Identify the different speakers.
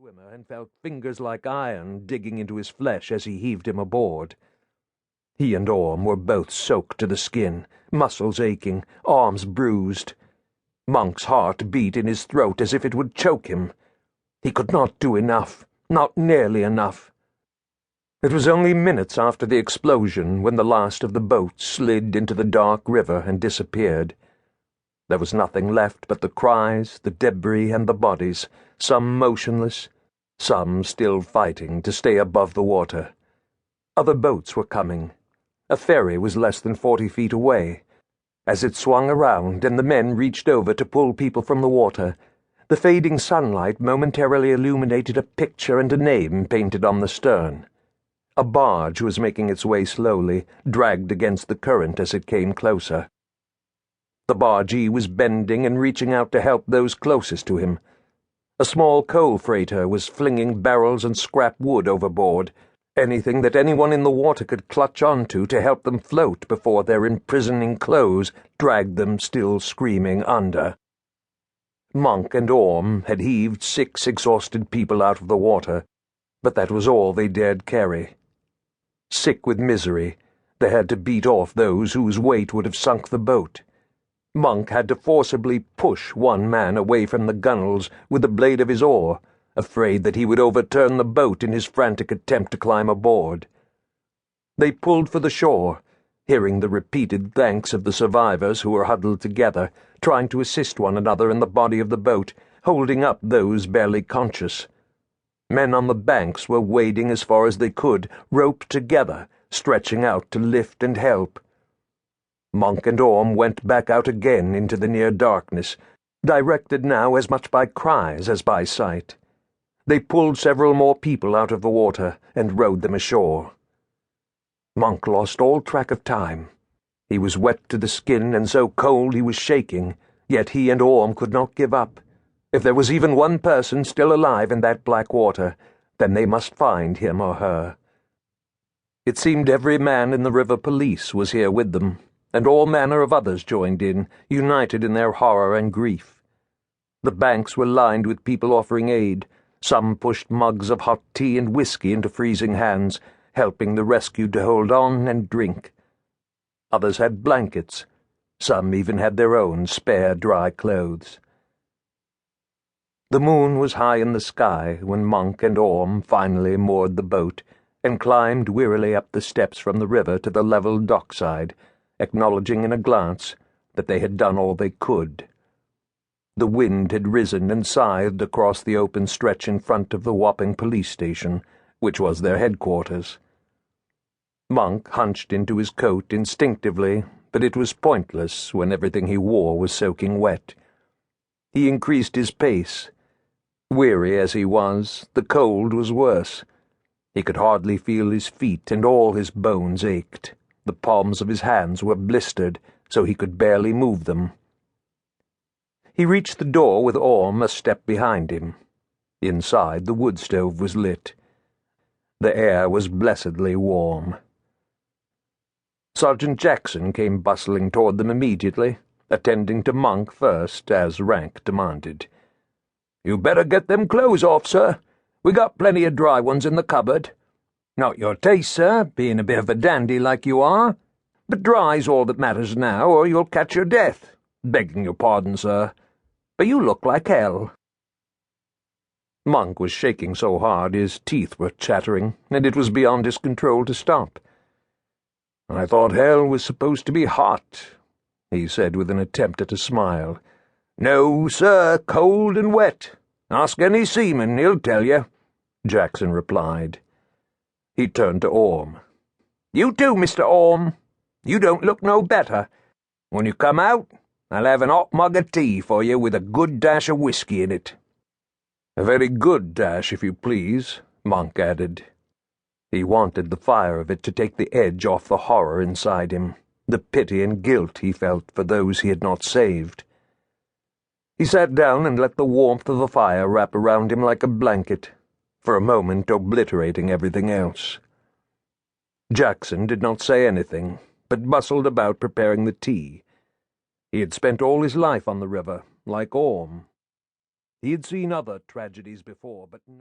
Speaker 1: swimmer and felt fingers like iron digging into his flesh as he heaved him aboard. He and Orm were both soaked to the skin, muscles aching, arms bruised. Monk's heart beat in his throat as if it would choke him. He could not do enough, not nearly enough. It was only minutes after the explosion when the last of the boats slid into the dark river and disappeared. There was nothing left but the cries, the debris, and the bodies, some motionless, some still fighting to stay above the water. Other boats were coming. A ferry was less than 40 feet away. As it swung around and the men reached over to pull people from the water, the fading sunlight momentarily illuminated a picture and a name painted on the stern. A barge was making its way slowly, dragged against the current as it came closer. The bargee was bending and reaching out to help those closest to him. A small coal freighter was flinging barrels and scrap wood overboard, anything that anyone in the water could clutch onto to help them float before their imprisoning clothes dragged them still screaming under. Monk and Orm had heaved 6 exhausted people out of the water, but that was all they dared carry. Sick with misery, they had to beat off those whose weight would have sunk the boat. Monk had to forcibly push one man away from the gunwales with the blade of his oar, afraid that he would overturn the boat in his frantic attempt to climb aboard. They pulled for the shore, hearing the repeated thanks of the survivors who were huddled together, trying to assist one another in the body of the boat, holding up those barely conscious. Men on the banks were wading as far as they could, roped together, stretching out to lift and help. Monk and Orm went back out again into the near darkness, directed now as much by cries as by sight. They pulled several more people out of the water and rowed them ashore. Monk lost all track of time. He was wet to the skin and so cold he was shaking, yet he and Orm could not give up. If there was even one person still alive in that black water, then they must find him or her. It seemed every man in the river police was here with them, and all manner of others joined in, united in their horror and grief. The banks were lined with people offering aid. Some pushed mugs of hot tea and whiskey into freezing hands, helping the rescued to hold on and drink. Others had blankets. Some even had their own spare dry clothes. The moon was high in the sky when Monk and Orm finally moored the boat and climbed wearily up the steps from the river to the level dockside, acknowledging in a glance that they had done all they could. The wind had risen and scythed across the open stretch in front of the Wapping police station, which was their headquarters. Monk hunched into his coat instinctively, but it was pointless when everything he wore was soaking wet. He increased his pace. Weary as he was, the cold was worse. He could hardly feel his feet, and all his bones ached. The palms of his hands were blistered, so he could barely move them. He reached the door with Orm a step behind him. Inside, the wood stove was lit. The air was blessedly warm. Sergeant Jackson came bustling toward them immediately, attending to Monk first, as rank demanded. "You better get them clothes off, sir. We got plenty of dry ones in the cupboard. Not your taste, sir, being a bit of a dandy like you are, but dry's all that matters now, or you'll catch your death. Begging your pardon, sir, but you look like hell." Monk was shaking so hard his teeth were chattering, and it was beyond his control to stop. "I thought hell was supposed to be hot," he said with an attempt at a smile. "No, sir, cold and wet. Ask any seaman, he'll tell you," Jackson replied. He turned to Orm. "You too, Mr. Orm. You don't look no better. When you come out, I'll have an hot mug of tea for you with a good dash of whiskey in it." "A very good dash, if you please," Monk added. He wanted the fire of it to take the edge off the horror inside him, the pity and guilt he felt for those he had not saved. He sat down and let the warmth of the fire wrap around him like a blanket, for a moment obliterating everything else. Jackson did not say anything, but bustled about preparing the tea. He had spent all his life on the river, like Orm. He had seen other tragedies before, but